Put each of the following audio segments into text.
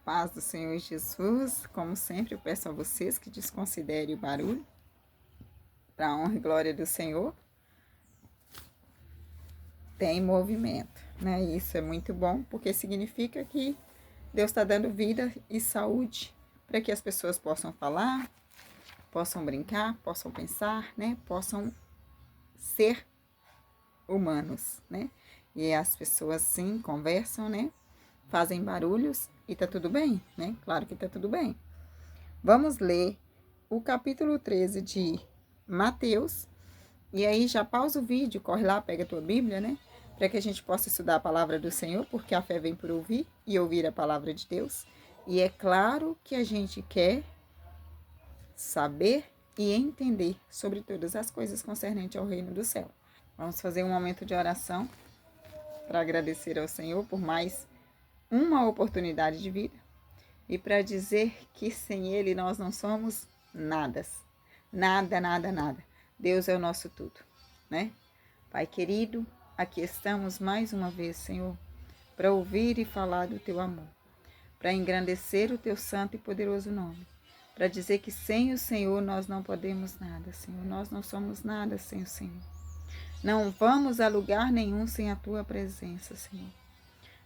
Paz do Senhor Jesus, como sempre, eu peço a vocês que desconsiderem o barulho, para a honra e glória do Senhor. Tem movimento, né? Isso é muito bom, porque significa que Deus está dando vida e saúde para que as pessoas possam falar, possam brincar, possam pensar, né? Possam ser humanos, né? E as pessoas sim conversam, né? Fazem barulhos e tá tudo bem, né? Claro que tá tudo bem. Vamos ler o capítulo 13 de Mateus. E aí já pausa o vídeo, corre lá, pega a tua Bíblia, né? Para que a gente possa estudar a palavra do Senhor, porque a fé vem por ouvir e ouvir a palavra de Deus. E é claro que a gente quer saber e entender sobre todas as coisas concernentes ao reino do céu. Vamos fazer um momento de oração para agradecer ao Senhor por mais uma oportunidade de vida e para dizer que sem Ele nós não somos nada. Nada, nada, nada. Deus é o nosso tudo, né? Pai querido, aqui estamos mais uma vez, Senhor, para ouvir e falar do Teu amor, para engrandecer o Teu santo e poderoso nome, para dizer que sem o Senhor nós não podemos nada, Senhor. Nós não somos nada sem o Senhor. Não vamos a lugar nenhum sem a Tua presença, Senhor.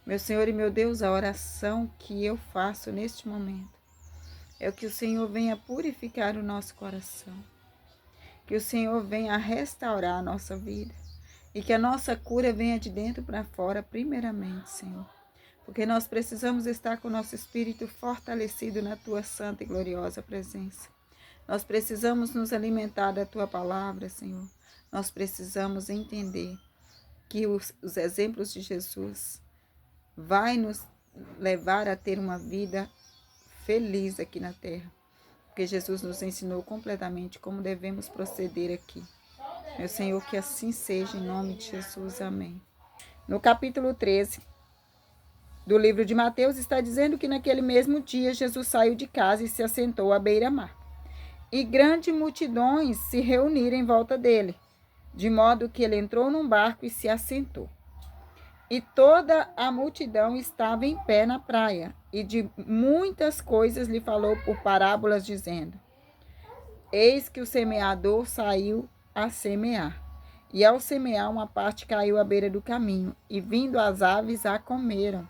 Meu Senhor e meu Deus, a oração que eu faço neste momento é que o Senhor venha purificar o nosso coração, que o Senhor venha restaurar a nossa vida e que a nossa cura venha de dentro para fora primeiramente, Senhor. Porque nós precisamos estar com o nosso espírito fortalecido na Tua santa e gloriosa presença. Nós precisamos nos alimentar da Tua palavra, Senhor. Nós precisamos entender que os exemplos de Jesus vai nos levar a ter uma vida feliz aqui na terra, porque Jesus nos ensinou completamente como devemos proceder aqui. Meu Senhor, que assim seja, em nome de Jesus, amém. No capítulo 13 do livro de Mateus está dizendo que naquele mesmo dia Jesus saiu de casa e se assentou à beira-mar. E grandes multidões se reuniram em volta dele, de modo que ele entrou num barco e se assentou. E toda a multidão estava em pé na praia, e de muitas coisas lhe falou por parábolas, dizendo: Eis que o semeador saiu a semear. E ao semear, uma parte caiu à beira do caminho, e vindo as aves a comeram.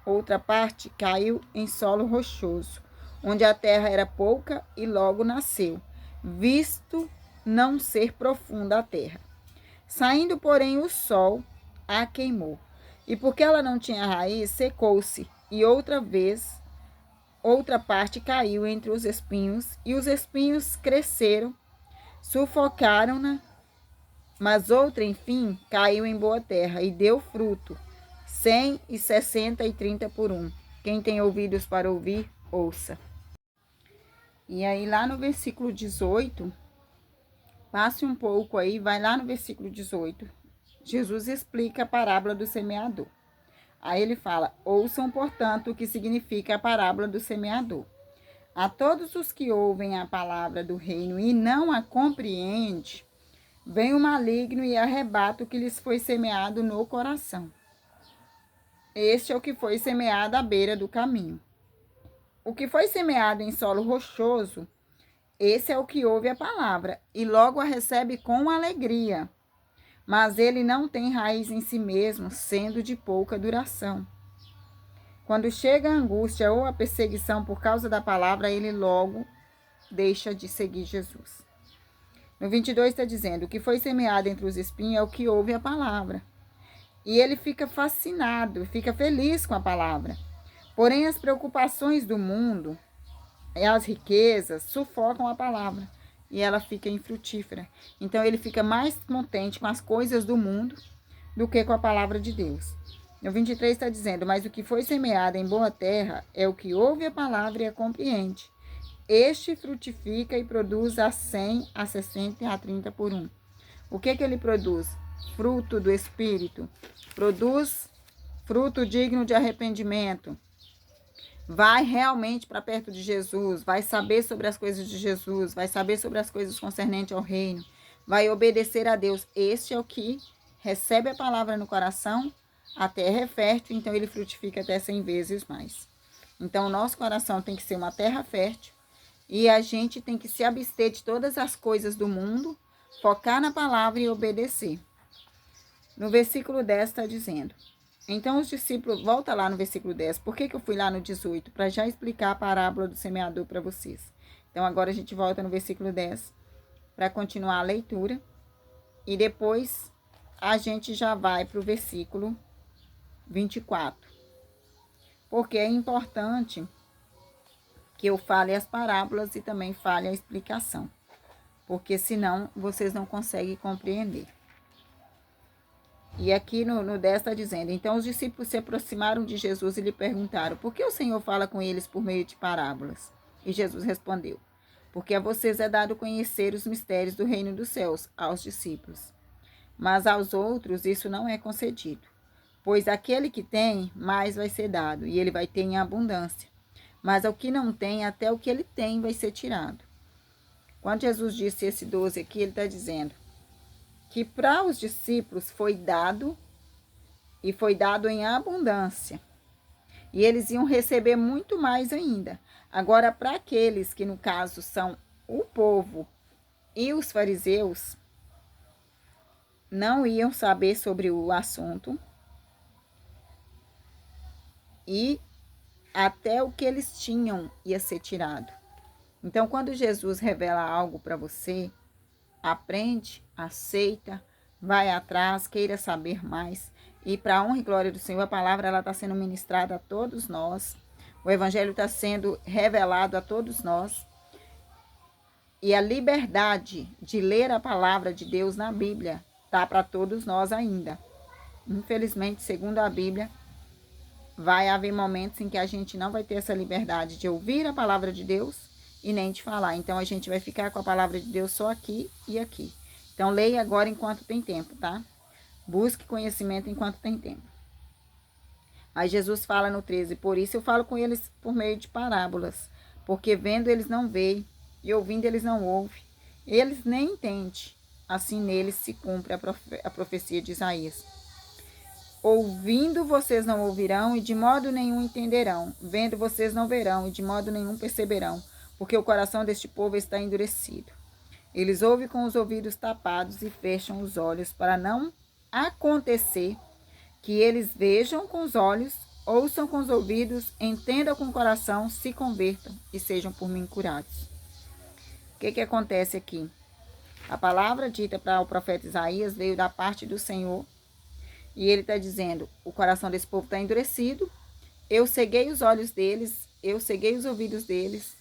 Outra parte caiu em solo rochoso, onde a terra era pouca, e logo nasceu, visto não ser profunda a terra. Saindo, porém, o sol a queimou, e porque ela não tinha raiz, secou-se, e outra parte caiu entre os espinhos, e os espinhos cresceram, sufocaram-na, mas outra, enfim, caiu em boa terra, e deu fruto, 100, 60 e 30 por um. Quem tem ouvidos para ouvir, ouça. E aí lá no versículo 18, passe um pouco aí, vai lá no versículo 18, Jesus explica a parábola do semeador. Aí ele fala: ouçam, portanto, o que significa a parábola do semeador. A todos os que ouvem a palavra do reino e não a compreendem, vem o maligno e arrebata o que lhes foi semeado no coração. Este é o que foi semeado à beira do caminho. O que foi semeado em solo rochoso, esse é o que ouve a palavra e logo a recebe com alegria. Mas ele não tem raiz em si mesmo, sendo de pouca duração. Quando chega a angústia ou a perseguição por causa da palavra, ele logo deixa de seguir Jesus. No 22 está dizendo: o que foi semeado entre os espinhos é o que ouve a palavra. E ele fica fascinado, fica feliz com a palavra. Porém, as preocupações do mundo e as riquezas sufocam a palavra e ela fica infrutífera. Então, ele fica mais contente com as coisas do mundo do que com a palavra de Deus. No 23 está dizendo: mas o que foi semeado em boa terra é o que ouve a palavra e a compreende. Este frutifica e produz a 100, a 60 e a 30 por um. O que ele produz? Fruto do Espírito. Produz fruto digno de arrependimento. Vai realmente para perto de Jesus, vai saber sobre as coisas de Jesus, vai saber sobre as coisas concernentes ao reino, vai obedecer a Deus. Este é o que recebe a palavra no coração, a terra é fértil, então ele frutifica até 100 vezes mais. Então, o nosso coração tem que ser uma terra fértil e a gente tem que se abster de todas as coisas do mundo, focar na palavra e obedecer. No versículo 10 está dizendo: então os discípulos, volta lá no versículo 10, por que eu fui lá no 18? Para já explicar a parábola do semeador para vocês. Então agora a gente volta no versículo 10 para continuar a leitura e depois a gente já vai para o versículo 24. Porque é importante que eu fale as parábolas e também fale a explicação, porque senão vocês não conseguem compreender. E aqui no 10 está dizendo: então os discípulos se aproximaram de Jesus e lhe perguntaram: por que o Senhor fala com eles por meio de parábolas? E Jesus respondeu: porque a vocês é dado conhecer os mistérios do reino dos céus aos discípulos, mas aos outros isso não é concedido. Pois aquele que tem, mais vai ser dado, e ele vai ter em abundância. Mas ao que não tem, até o que ele tem vai ser tirado. Quando Jesus disse esse 12 aqui, ele está dizendo que para os discípulos foi dado, e foi dado em abundância. E eles iam receber muito mais ainda. Agora, para aqueles que, no caso, são o povo e os fariseus, não iam saber sobre o assunto, e até o que eles tinham ia ser tirado. Então, quando Jesus revela algo para você, aprende, aceita, vai atrás, queira saber mais. E para a honra e glória do Senhor, a palavra está sendo ministrada a todos nós. O evangelho está sendo revelado a todos nós. E a liberdade de ler a palavra de Deus na Bíblia está para todos nós ainda. Infelizmente, segundo a Bíblia, vai haver momentos em que a gente não vai ter essa liberdade de ouvir a palavra de Deus e nem de falar. Então, a gente vai ficar com a palavra de Deus só aqui e aqui. Então, leia agora enquanto tem tempo, tá? Busque conhecimento enquanto tem tempo. Aí Jesus fala no 13, por isso eu falo com eles por meio de parábolas, porque vendo eles não veem, e ouvindo eles não ouvem, eles nem entendem. Assim neles se cumpre a profecia de Isaías. Ouvindo vocês não ouvirão e de modo nenhum entenderão. Vendo vocês não verão e de modo nenhum perceberão, porque o coração deste povo está endurecido. Eles ouvem com os ouvidos tapados e fecham os olhos, para não acontecer que eles vejam com os olhos, ouçam com os ouvidos, entendam com o coração, se convertam e sejam por mim curados. O que acontece aqui? A palavra dita para o profeta Isaías veio da parte do Senhor. E ele está dizendo, o coração desse povo está endurecido, eu ceguei os olhos deles, eu ceguei os ouvidos deles.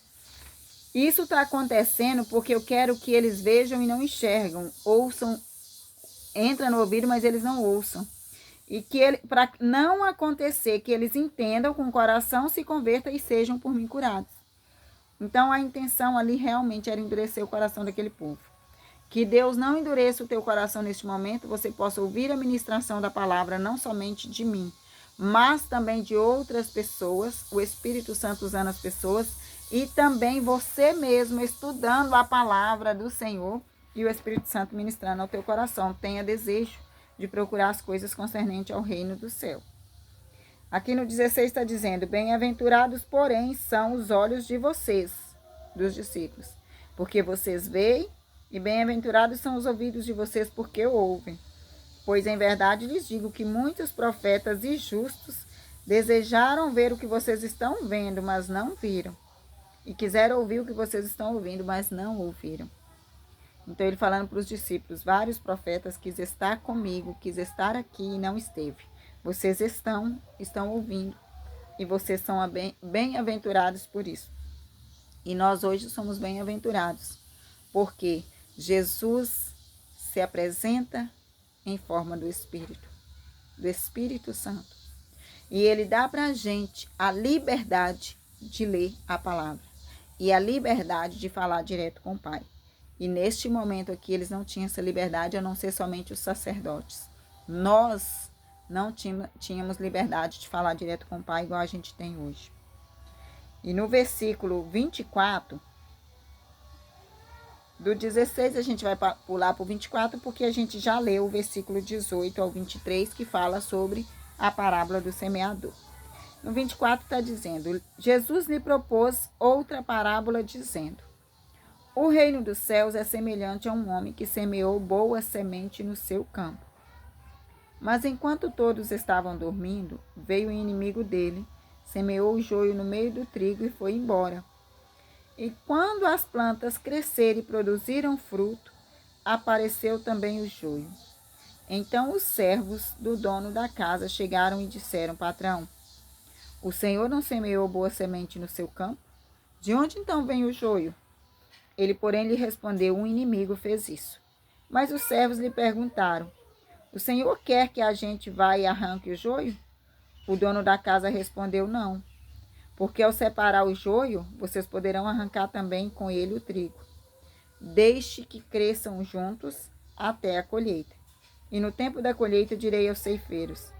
Isso está acontecendo porque eu quero que eles vejam e não enxergam, ouçam, entra no ouvido, mas eles não ouçam. E que para não acontecer que eles entendam com o coração, se convertam e sejam por mim curados. Então a intenção ali realmente era endurecer o coração daquele povo. Que Deus não endureça o teu coração neste momento, você possa ouvir a ministração da palavra, não somente de mim, mas também de outras pessoas, o Espírito Santo usando as pessoas, e também você mesmo estudando a palavra do Senhor e o Espírito Santo ministrando ao teu coração. Tenha desejo de procurar as coisas concernentes ao reino do céu. Aqui no 16 está dizendo, bem-aventurados, porém, são os olhos de vocês, dos discípulos, porque vocês veem, e bem-aventurados são os ouvidos de vocês porque ouvem. Pois em verdade lhes digo que muitos profetas e justos desejaram ver o que vocês estão vendo, mas não viram. E quiseram ouvir o que vocês estão ouvindo, mas não ouviram. Então ele falando para os discípulos, vários profetas quis estar comigo, quis estar aqui e não esteve. Vocês estão ouvindo e vocês são bem-aventurados por isso. E nós hoje somos bem-aventurados, porque Jesus se apresenta em forma do Espírito Santo. E ele dá para a gente a liberdade de ler a palavra e a liberdade de falar direto com o Pai. E neste momento aqui eles não tinham essa liberdade, a não ser somente os sacerdotes. Nós não tínhamos liberdade de falar direto com o Pai igual a gente tem hoje. E no versículo 24... do 16 a gente vai pular para o 24, porque a gente já leu o versículo 18 ao 23, que fala sobre a parábola do semeador. No 24 está dizendo, Jesus lhe propôs outra parábola dizendo, o reino dos céus é semelhante a um homem que semeou boa semente no seu campo. Mas enquanto todos estavam dormindo, veio o inimigo dele, semeou o joio no meio do trigo e foi embora. E quando as plantas cresceram e produziram fruto, apareceu também o joio. Então os servos do dono da casa chegaram e disseram, patrão, o senhor não semeou boa semente no seu campo? De onde então vem o joio? Ele, porém, lhe respondeu, um inimigo fez isso. Mas os servos lhe perguntaram, o senhor quer que a gente vá e arranque o joio? O dono da casa respondeu, não, porque ao separar o joio, vocês poderão arrancar também com ele o trigo. Deixe que cresçam juntos até a colheita. E no tempo da colheita direi aos ceifeiros,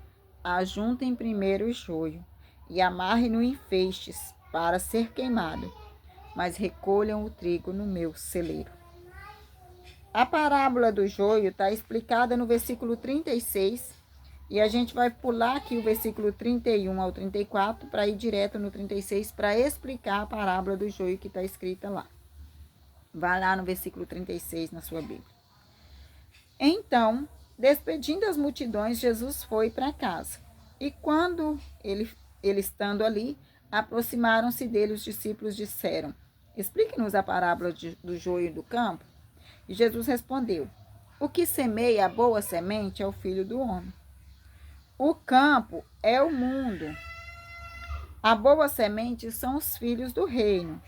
ajuntem primeiro o joio e amarrem-no em feixes para ser queimado, mas recolham o trigo no meu celeiro. A parábola do joio está explicada no versículo 36, e a gente vai pular aqui o versículo 31 ao 34 para ir direto no 36 para explicar a parábola do joio que está escrita lá. Vai lá no versículo 36 na sua Bíblia. Então, despedindo as multidões, Jesus foi para casa. E quando ele estando ali, aproximaram-se dele os discípulos disseram, explique-nos a parábola do joio do campo. E Jesus respondeu, o que semeia a boa semente é o Filho do Homem. O campo é o mundo. A boa semente são os filhos do reino.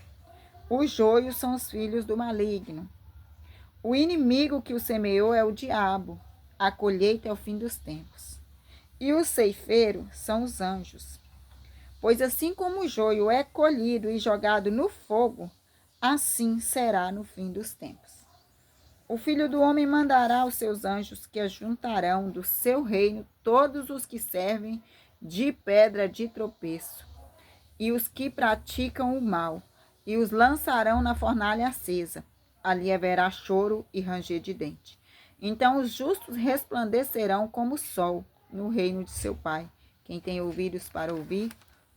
Os joios são os filhos do maligno. O inimigo que o semeou é o diabo. A colheita é o fim dos tempos. E o ceifeiro são os anjos. Pois assim como o joio é colhido e jogado no fogo, assim será no fim dos tempos. O Filho do Homem mandará os seus anjos que ajuntarão do seu reino todos os que servem de pedra de tropeço e os que praticam o mal, e os lançarão na fornalha acesa. Ali haverá choro e ranger de dente. Então os justos resplandecerão como o sol no reino de seu Pai. Quem tem ouvidos para ouvir,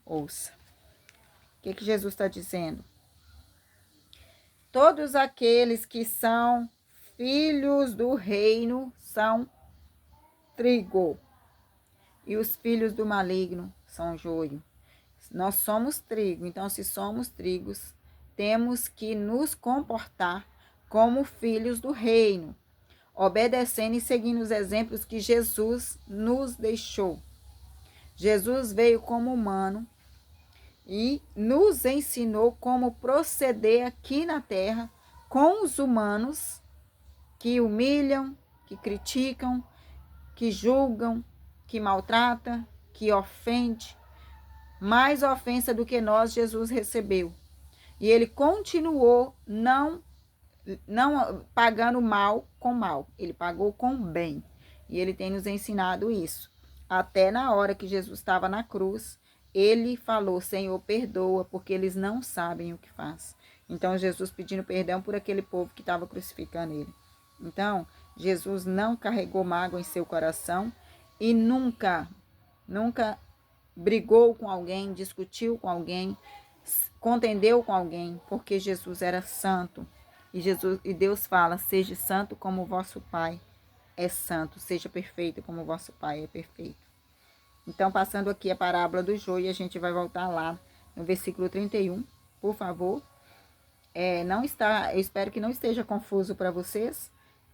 ouça. O que Jesus está dizendo? Todos aqueles que são filhos do reino são trigo, e os filhos do maligno são joio. Nós somos trigo, então se somos trigos, temos que nos comportar como filhos do reino, obedecendo e seguindo os exemplos que Jesus nos deixou. Jesus veio como humano e nos ensinou como proceder aqui na terra com os humanos que humilham, que criticam, que julgam, que maltratam, que ofende. Mais ofensa do que nós, Jesus recebeu. E ele continuou não pagando mal com mal. Ele pagou com bem. E ele tem nos ensinado isso. Até na hora que Jesus estava na cruz, ele falou, Senhor, perdoa, porque eles não sabem o que faz. Então, Jesus pedindo perdão por aquele povo que estava crucificando ele. Então, Jesus não carregou mágoa em seu coração e nunca brigou com alguém, discutiu com alguém, contendeu com alguém, porque Jesus era santo. E Deus fala, seja santo como o vosso Pai é santo, seja perfeito como o vosso Pai é perfeito. Então, passando aqui a parábola do joio, a gente vai voltar lá no versículo 31, por favor. Eu espero que não esteja confuso para vocês.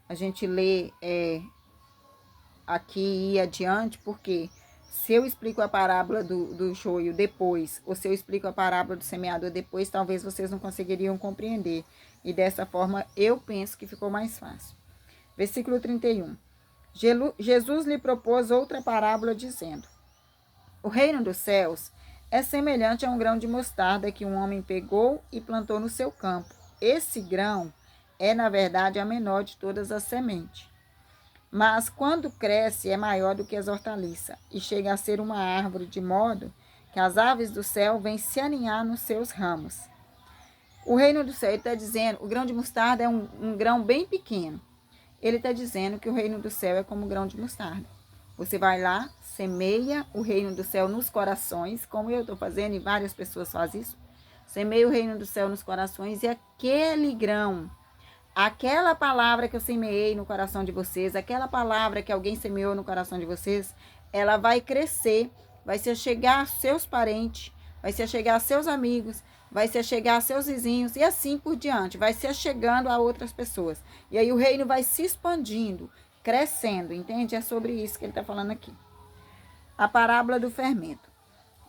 A gente lê aqui e ir adiante, porque se eu explico a parábola do joio depois, ou se eu explico a parábola do semeador depois, talvez vocês não conseguiriam compreender. E dessa forma, eu penso que ficou mais fácil. Versículo 31. Jesus lhe propôs outra parábola, dizendo, o reino dos céus é semelhante a um grão de mostarda que um homem pegou e plantou no seu campo. Esse grão é, na verdade, a menor de todas as sementes. Mas, quando cresce, é maior do que as hortaliças e chega a ser uma árvore, de modo que as aves do céu vêm se aninhar nos seus ramos. O reino do céu, ele está dizendo, o grão de mostarda é um grão bem pequeno. Ele está dizendo que o reino do céu é como o grão de mostarda. Você vai lá, semeia o reino do céu nos corações, como eu estou fazendo e várias pessoas fazem isso. Semeia o reino do céu nos corações e aquele grão, aquela palavra que eu semeei no coração de vocês, aquela palavra que alguém semeou no coração de vocês, ela vai crescer, vai se chegar aos seus parentes, vai se chegar aos seus amigos, vai se chegar aos seus vizinhos e assim por diante, vai se chegando a outras pessoas. E aí o reino vai se expandindo, crescendo, entende? É sobre isso que ele está falando aqui. A parábola do fermento.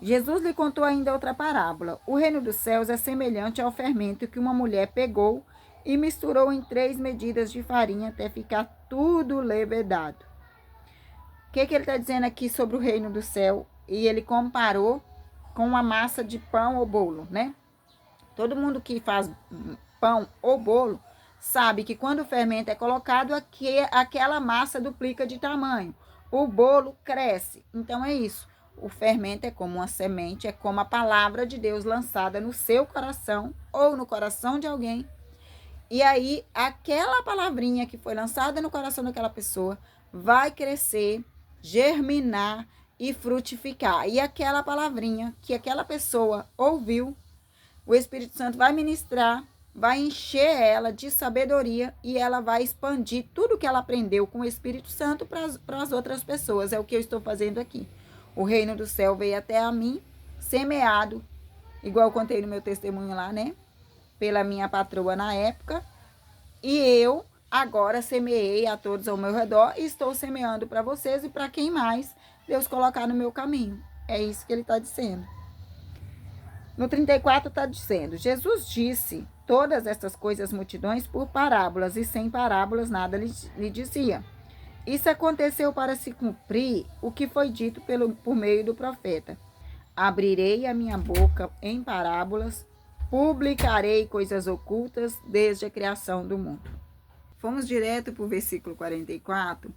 Jesus lhe contou ainda outra parábola. O reino dos céus é semelhante ao fermento que uma mulher pegou e misturou em 3 medidas de farinha até ficar tudo levedado. O que ele está dizendo aqui sobre o reino do céu? E ele comparou com uma massa de pão ou bolo, né? Todo mundo que faz pão ou bolo sabe que quando o fermento é colocado, aquela massa duplica de tamanho. O bolo cresce. Então é isso. O fermento é como uma semente, é como a palavra de Deus lançada no seu coração ou no coração de alguém. E aí, aquela palavrinha que foi lançada no coração daquela pessoa vai crescer, germinar e frutificar. E aquela palavrinha que aquela pessoa ouviu, o Espírito Santo vai ministrar, vai encher ela de sabedoria e ela vai expandir tudo que ela aprendeu com o Espírito Santo para as outras pessoas. É o que eu estou fazendo aqui. O reino do céu veio até a mim, semeado, igual eu contei no meu testemunho lá, né? Pela minha patroa na época. E eu agora semeei a todos ao meu redor e estou semeando para vocês e para quem mais Deus colocar no meu caminho. É isso que ele está dizendo. No 34 está dizendo, Jesus disse todas estas coisas às multidões por parábolas, e sem parábolas nada lhe dizia. Isso aconteceu para se cumprir o que foi dito por meio do profeta. Abrirei a minha boca em parábolas, publicarei coisas ocultas desde a criação do mundo. Fomos direto para o versículo 44,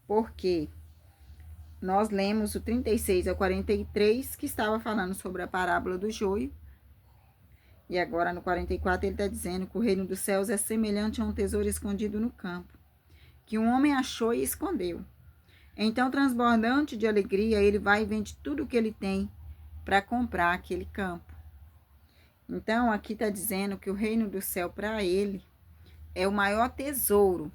porque nós lemos o 36 ao 43, que estava falando sobre a parábola do joio. E agora no 44 ele está dizendo que o reino dos céus é semelhante a um tesouro escondido no campo, que um homem achou e escondeu. Então, transbordante de alegria, ele vai e vende tudo o que ele tem para comprar aquele campo. Então, aqui está dizendo que o reino do céu para ele é o maior tesouro.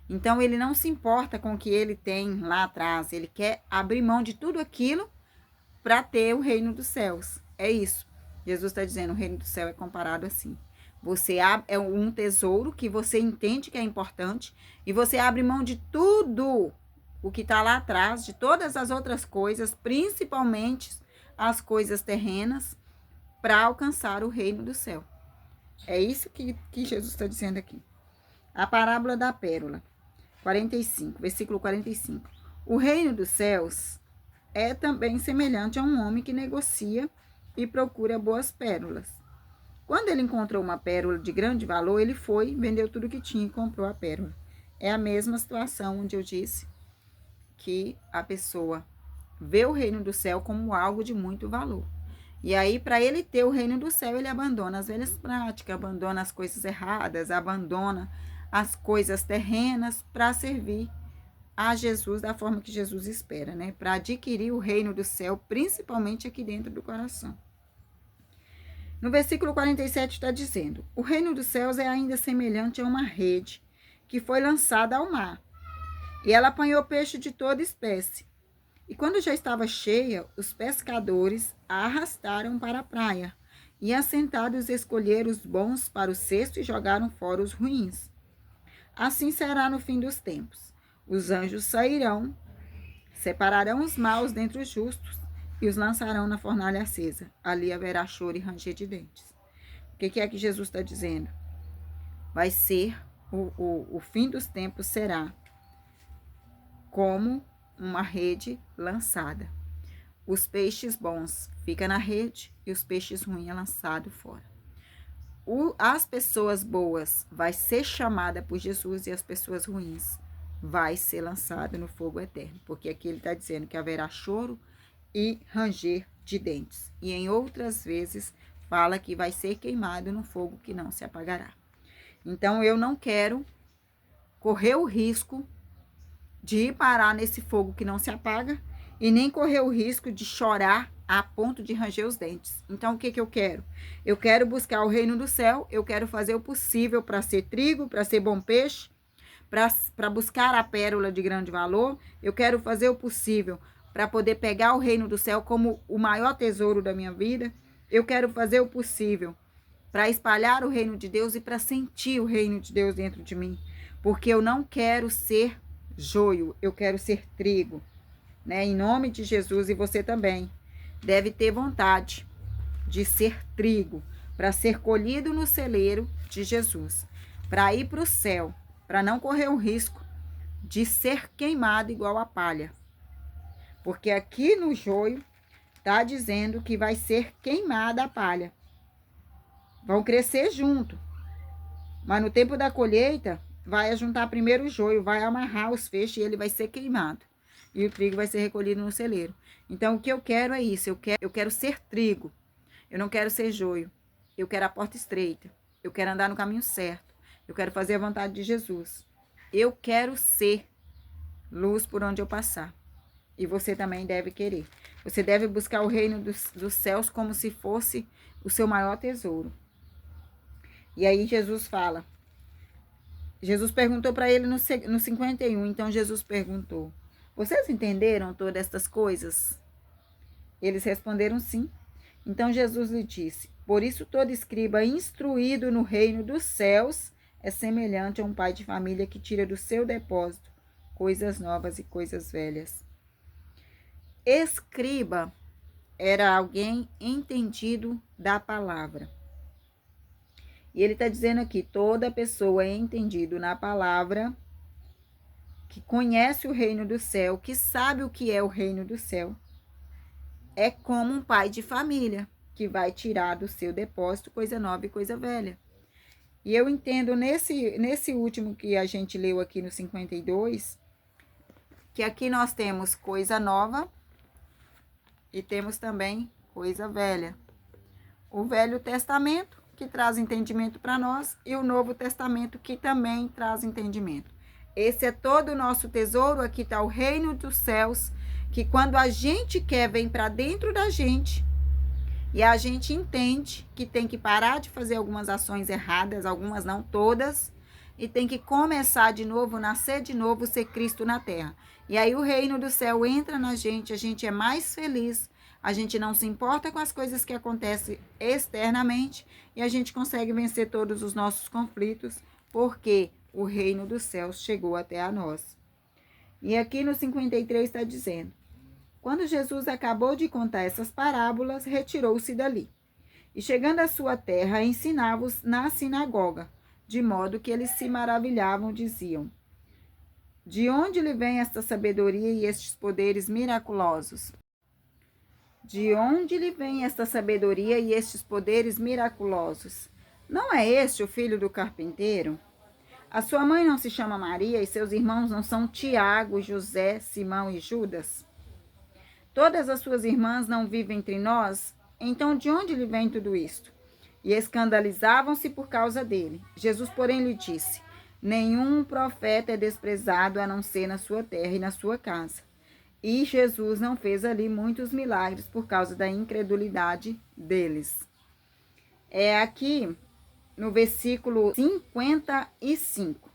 Então, ele não se importa com o que ele tem lá atrás. Ele quer abrir mão de tudo aquilo para ter o reino dos céus. É isso. Jesus está dizendo, o reino do céu é comparado assim. Você é um tesouro que você entende que é importante e você abre mão de tudo o que está lá atrás, de todas as outras coisas, principalmente as coisas terrenas, para alcançar o reino do céu. É isso que Jesus está dizendo aqui. A parábola da pérola, 45, versículo 45. O reino dos céus é também semelhante a um homem que negocia e procura boas pérolas. Quando ele encontrou uma pérola de grande valor, ele foi, vendeu tudo que tinha e comprou a pérola. É a mesma situação onde eu disse que a pessoa vê o reino do céu como algo de muito valor. E aí, para ele ter o reino do céu, ele abandona as velhas práticas, abandona as coisas erradas, abandona as coisas terrenas para servir a Jesus da forma que Jesus espera, né? Para adquirir o reino do céu, principalmente aqui dentro do coração. No versículo 47 está dizendo, o reino dos céus é ainda semelhante a uma rede que foi lançada ao mar. E ela apanhou peixe de toda espécie. E quando já estava cheia, os pescadores a arrastaram para a praia. E assentados escolheram os bons para o cesto e jogaram fora os ruins. Assim será no fim dos tempos. Os anjos sairão, separarão os maus dentre os justos e os lançarão na fornalha acesa. Ali haverá choro e ranger de dentes. O que é que Jesus está dizendo? Vai ser, o fim dos tempos será como uma rede lançada. Os peixes bons ficam na rede e os peixes ruins é lançado fora. As pessoas boas vai ser chamada por Jesus e as pessoas ruins vai ser lançada no fogo eterno. Porque aqui ele está dizendo que haverá choro e ranger de dentes. E em outras vezes fala que vai ser queimado no fogo que não se apagará. Então eu não quero correr o risco de ir parar nesse fogo que não se apaga e nem correr o risco de chorar a ponto de ranger os dentes. Então, o que eu quero? Eu quero buscar o reino do céu, eu quero fazer o possível para ser trigo, para ser bom peixe, para buscar a pérola de grande valor, eu quero fazer o possível para poder pegar o reino do céu como o maior tesouro da minha vida, eu quero fazer o possível para espalhar o reino de Deus e para sentir o reino de Deus dentro de mim, porque eu não quero ser joio, eu quero ser trigo, né? Em nome de Jesus, e você também deve ter vontade de ser trigo, para ser colhido no celeiro de Jesus, para ir para o céu, para não correr o risco de ser queimado igual a palha. Porque aqui no joio está dizendo que vai ser queimada a palha. Vão crescer junto. Mas no tempo da colheita, vai ajuntar primeiro o joio, vai amarrar os feixes e ele vai ser queimado. E o trigo vai ser recolhido no celeiro. Então, o que eu quero é isso. Eu quero ser trigo. Eu não quero ser joio. Eu quero a porta estreita. Eu quero andar no caminho certo. Eu quero fazer a vontade de Jesus. Eu quero ser luz por onde eu passar. E você também deve querer. Você deve buscar o reino dos céus como se fosse o seu maior tesouro. E aí Jesus fala. Jesus perguntou para ele no 51. Então Jesus perguntou: vocês entenderam todas estas coisas? Eles responderam sim. Então Jesus lhe disse: por isso todo escriba instruído no reino dos céus é semelhante a um pai de família que tira do seu depósito coisas novas e coisas velhas. Escriba era alguém entendido da palavra. E ele está dizendo aqui, toda pessoa é entendido na palavra, que conhece o reino do céu, que sabe o que é o reino do céu, é como um pai de família, que vai tirar do seu depósito coisa nova e coisa velha. E eu entendo nesse último que a gente leu aqui no 52, que aqui nós temos coisa nova e temos também coisa velha. O Velho Testamento, que traz entendimento para nós, e o Novo Testamento, que também traz entendimento. Esse é todo o nosso tesouro. Aqui está o reino dos céus, que quando a gente quer, vem para dentro da gente, e a gente entende que tem que parar de fazer algumas ações erradas, algumas não todas, e tem que começar de novo, nascer de novo, ser Cristo na terra. E aí o reino do céu entra na gente, a gente é mais feliz, a gente não se importa com as coisas que acontecem externamente, e a gente consegue vencer todos os nossos conflitos, porque o reino dos céus chegou até a nós. E aqui no 53 está dizendo: quando Jesus acabou de contar essas parábolas, retirou-se dali. E chegando à sua terra, ensinava-os na sinagoga, de modo que eles se maravilhavam, diziam: de onde lhe vem esta sabedoria e estes poderes miraculosos? De onde lhe vem esta sabedoria e estes poderes miraculosos? Não é este o filho do carpinteiro? A sua mãe não se chama Maria e seus irmãos não são Tiago, José, Simão e Judas? Todas as suas irmãs não vivem entre nós? Então de onde lhe vem tudo isto? E escandalizavam-se por causa dele. Jesus, porém, lhe disse: nenhum profeta é desprezado a não ser na sua terra e na sua casa. E Jesus não fez ali muitos milagres por causa da incredulidade deles. É aqui no versículo 55.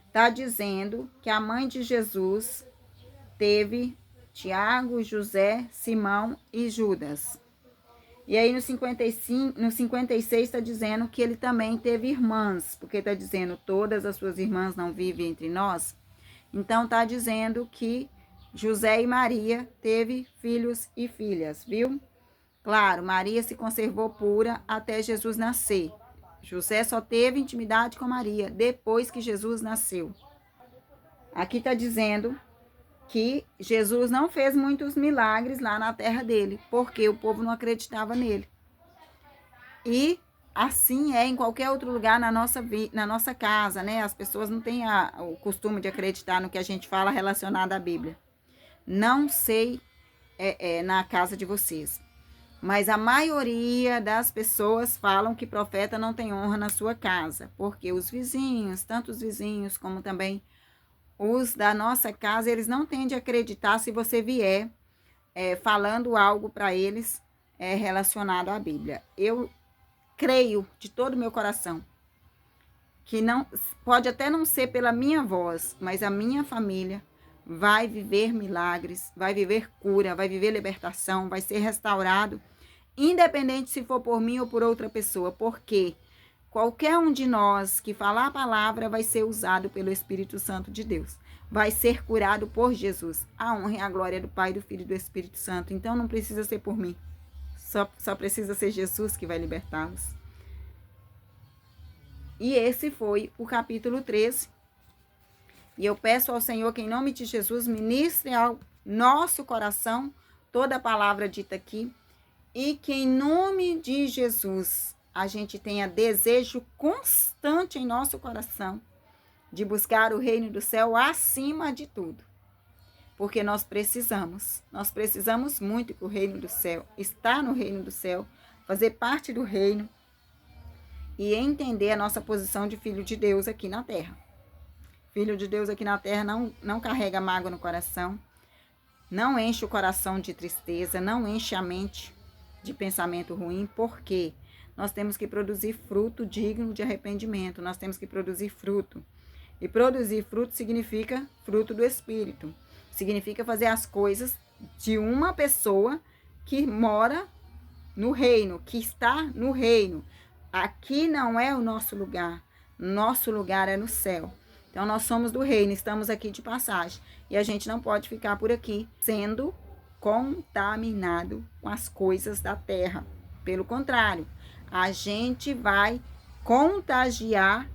Está dizendo que a mãe de Jesus teve Tiago, José, Simão e Judas. E aí no 56 está dizendo que ele também teve irmãs, porque está dizendo todas as suas irmãs não vivem entre nós. Então está dizendo que José e Maria teve filhos e filhas, viu? Claro, Maria se conservou pura até Jesus nascer. José só teve intimidade com Maria depois que Jesus nasceu. Aqui está dizendo que Jesus não fez muitos milagres lá na terra dele, porque o povo não acreditava nele. E assim é em qualquer outro lugar na nossa casa, né? As pessoas não têm o costume de acreditar no que a gente fala relacionado à Bíblia. Não sei na casa de vocês, mas a maioria das pessoas falam que profeta não tem honra na sua casa, porque os vizinhos, tanto os vizinhos como também os da nossa casa, eles não tendem a acreditar se você vier falando algo para eles relacionado à Bíblia. Eu creio de todo o meu coração que não pode até não ser pela minha voz, mas a minha família vai viver milagres, vai viver cura, vai viver libertação, vai ser restaurado, independente se for por mim ou por outra pessoa, porque qualquer um de nós que falar a palavra vai ser usado pelo Espírito Santo de Deus. Vai ser curado por Jesus. A honra e a glória do Pai, do Filho e do Espírito Santo. Então não precisa ser por mim. Só precisa ser Jesus que vai libertá-los. E esse foi o capítulo 13. E eu peço ao Senhor que em nome de Jesus ministre ao nosso coração toda a palavra dita aqui. E que em nome de Jesus a gente tenha desejo constante em nosso coração de buscar o reino do céu acima de tudo. Porque nós precisamos muito que o reino do céu, estar no reino do céu, fazer parte do reino e entender a nossa posição de filho de Deus aqui na terra. Filho de Deus aqui na terra não carrega mágoa no coração, não enche o coração de tristeza, não enche a mente de pensamento ruim, porque nós temos que produzir fruto digno de arrependimento, nós temos que produzir fruto. E produzir fruto significa fruto do Espírito. Significa fazer as coisas de uma pessoa que mora no reino, que está no reino. Aqui não é o nosso lugar. Nosso lugar é no céu. Então, nós somos do reino, estamos aqui de passagem. E a gente não pode ficar por aqui sendo contaminado com as coisas da terra. Pelo contrário, a gente vai contagiar,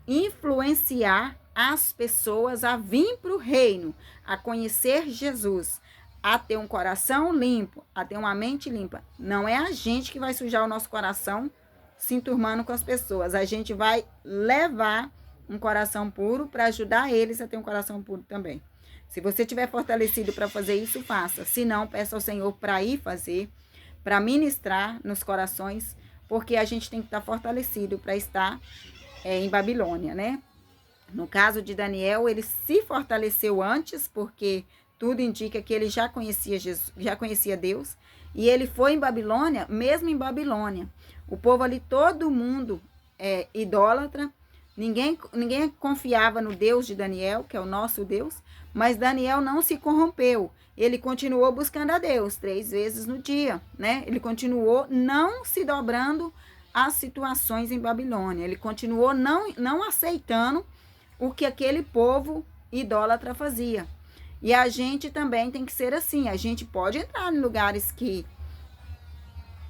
influenciar as pessoas a vir para o reino, a conhecer Jesus, a ter um coração limpo, a ter uma mente limpa. Não é a gente que vai sujar o nosso coração se enturmando com as pessoas. A gente vai levar um coração puro para ajudar eles a ter um coração puro também. Se você estiver fortalecido para fazer isso, faça. Se não, peça ao Senhor para ir fazer, para ministrar nos corações, porque a gente tem que estar fortalecido para estar em Babilônia, né? No caso de Daniel, ele se fortaleceu antes, porque tudo indica que ele já conhecia Jesus, já conhecia Deus, e ele foi em Babilônia, mesmo em Babilônia. O povo ali, todo mundo é idólatra, ninguém confiava no Deus de Daniel, que é o nosso Deus, mas Daniel não se corrompeu. Ele continuou buscando a Deus 3 vezes no dia, né? Ele continuou não se dobrando às situações em Babilônia. Ele continuou não aceitando o que aquele povo idólatra fazia. E a gente também tem que ser assim. A gente pode entrar em lugares que,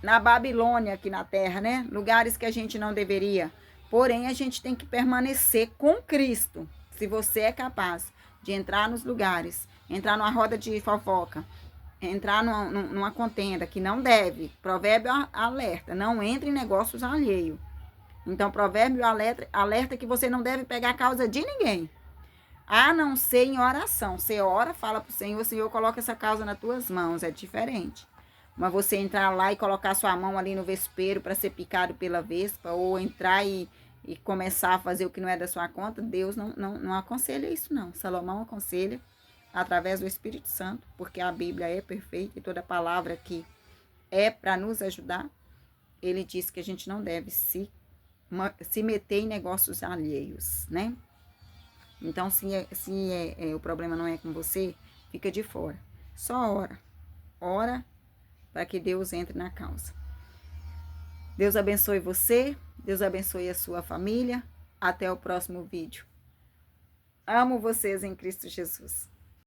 na Babilônia aqui na terra, né? Lugares que a gente não deveria. Porém, a gente tem que permanecer com Cristo. Se você é capaz de entrar nos lugares, entrar numa roda de fofoca, entrar numa contenda que não deve. Provérbio alerta, não entre em negócios alheios. Então, provérbio alerta que você não deve pegar a causa de ninguém, a não ser em oração. Você ora, fala para o Senhor, Senhor, coloca essa causa nas tuas mãos, é diferente. Mas você entrar lá e colocar sua mão ali no vespeiro para ser picado pela vespa, ou entrar e começar a fazer o que não é da sua conta, Deus não aconselha isso, não. Salomão aconselha através do Espírito Santo, porque a Bíblia é perfeita e toda palavra que é para nos ajudar, ele diz que a gente não deve se meter em negócios alheios, né? Então, se o problema não é com você, fica de fora. Só ora. Ora para que Deus entre na causa. Deus abençoe você, Deus abençoe a sua família. Até o próximo vídeo. Amo vocês em Cristo Jesus.